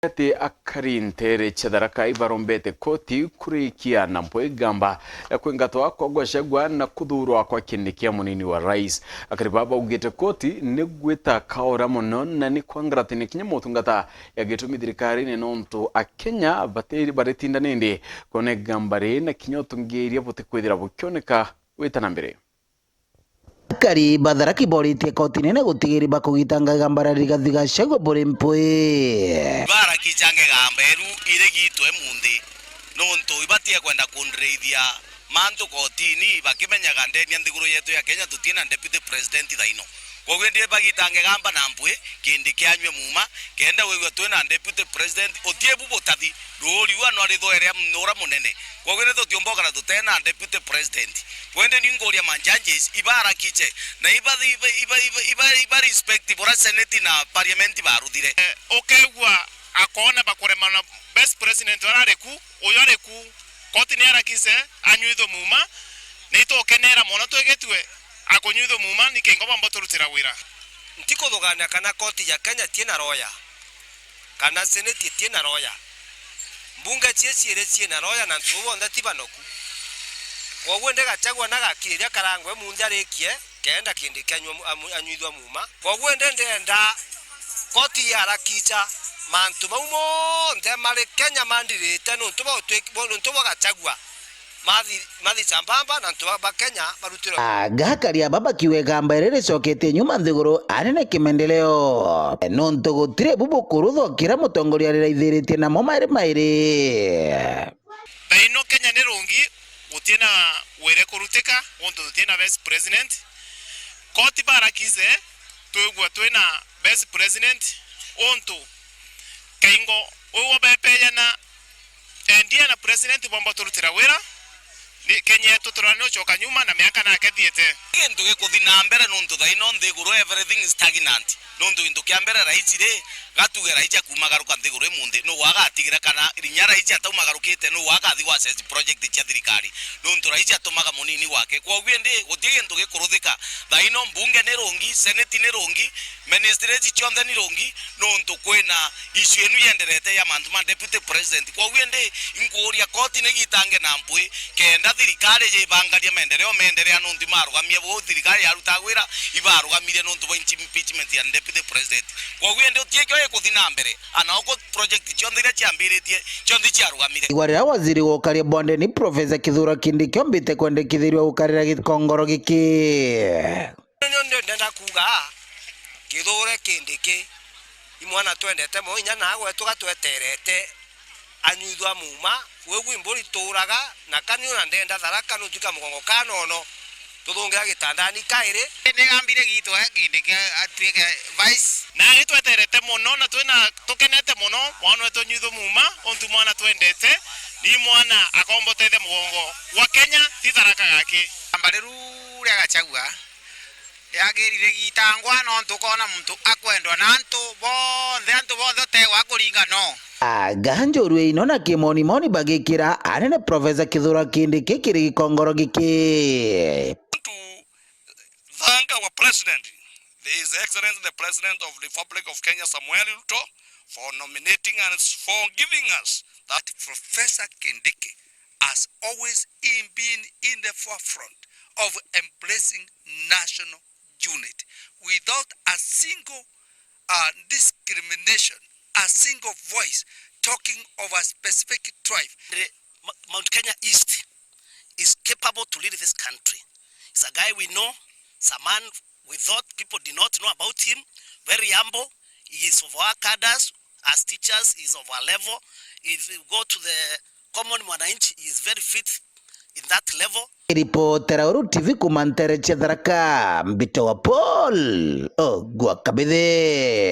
Ati akarintere chadaraka ibarombete koti kurikia na mpwegamba kwingatwa kwa gwashagwa na kudhurwa kwa kindikia munini wa rais akaribaba ugete koti negweta kaora muno na ni kwangratini kinyamotungata ya getumi thirikari ne nonto akenya bateri baretinda nende kone gambare na kinyotungeria bote kwithira bukioneka witana mbere Kari batharaki boritie koti nene gutigiri bakugitanga gambara Rigathi Gachagua buri mpwe baraki change gamberu ire gitwe mundi nonto ibatie kwenda kunreithia mantu kotini bakimenya gandeni nthiguru yetu ya Kenya tutina deputy president thaino kogwe ndie bagitange gamba na mpwe kindi kyanywe muma kenda wewe twena deputy president otiebu botathi rori wano ari thoerea mnora munene kogwe ne thotiomboka na tutena deputy president wende ningoria manjanges ibara kiche na iba respect bora senate na parliament baruthire okegwa akona bakorema na best president arareku oyoreku koti ne arakise anyuitho muma neito kenera mono twegetwe akonyuitho muma nikengoba mboturutira wira ntiko thogana kana koti ya Kenya tiena roya kana senate tiena roya mbunge cieciere roya na ntubo ndati banoku kogwe ndega Gachagua na gakiria karangwe munjarikie kenda kindi kanywa anyuithwa muma kogwe ndenda koti ya rakicha mantu maumo ndemare Kenya mandirite ntubo Gachagua mathi chambamba na ntuba Kenya barutira gakaria baba kiwe gambere ricokete nyuma nthiguru anene kimendeleo nonto gutire bubu kuruthokira mutongoria riraithiritie namo mairi daino Kenya ni rungi utiena were kurutika ondo utiena best president koti barakize twegwa twena best president onto kaingo owo bepeya na endia na president bomba turutira wera ni Kenya yetu turano choka nyuma na miaka na akethiete kintu gikuthina mbere nonto thaino nthiguru everything is stagnant nonto into kiambere raicire gatuge raicha kumagaruka nthiguru imunde no wagatigira kana rinya raicha ataumagarukite no wagathi wa assess project cia thirikari nonto raicha atumaga munini wake kwa gwende utige kintu gikuruthika thaino mbunge ni rungi senate ni rungi ministry chionthe ni rungi nonto kwena issue enu yenderete ya mantu ma deputy president kwa gwende inkuria koti ni gitange na mpwe kenda thirikari je bangaria menderea nonto marugamie bo thirikari aruta gwira ibarugamire nonto bo impeachment ya deputy president kwa gwende utieke kuthina mbere anako project chionthire chiambiritie chionthi chiarugamire igwarira waziri wokaria bonde ni Professor Kithure Kindiki ombite kwendekithirio gukarira gikongoro giki ndenda kuga Kithure Kindiki imwana twendete moinya nagwe tugatweterete anyuithwa muma wewe mburi turaga na kaniona ndenda tharaka nutuka mugongo kanono tuthungira gitandani kaire nigambire gitwe Kindiki atuike vice na gitweterete muno na twina tukenete muno mwana wetu nyuitho muma ontu mwana twendete ni mwana akombotete mugongo wa Kenya titharaka gake ambariru ria Gachagua yagirire gitangwa no tukona muntu akwendwa na antu bonthe tegwa kuringa no ganjorwe inona kimoni moni bagikira anene Professor Kithure Kindiki kiri gikongoro giki thank our president, His Excellency the President of the Republic of Kenya, Samuel Ruto, for nominating and for giving us that Professor Kindiki has always been in the forefront of embracing national unity without a single discrimination, a single voice talking of a specific tribe. Mount Kenya East is capable to lead this country. It's a guy we know. It's a man we thought people did not know about him. Very humble. He is of our cadres. As teachers, he is of our level. If you go to the common mwananchi, he is very fit in that level. Ripotera Uru TV kumantere Tharaka Mbito wa Paul Gwakabithe.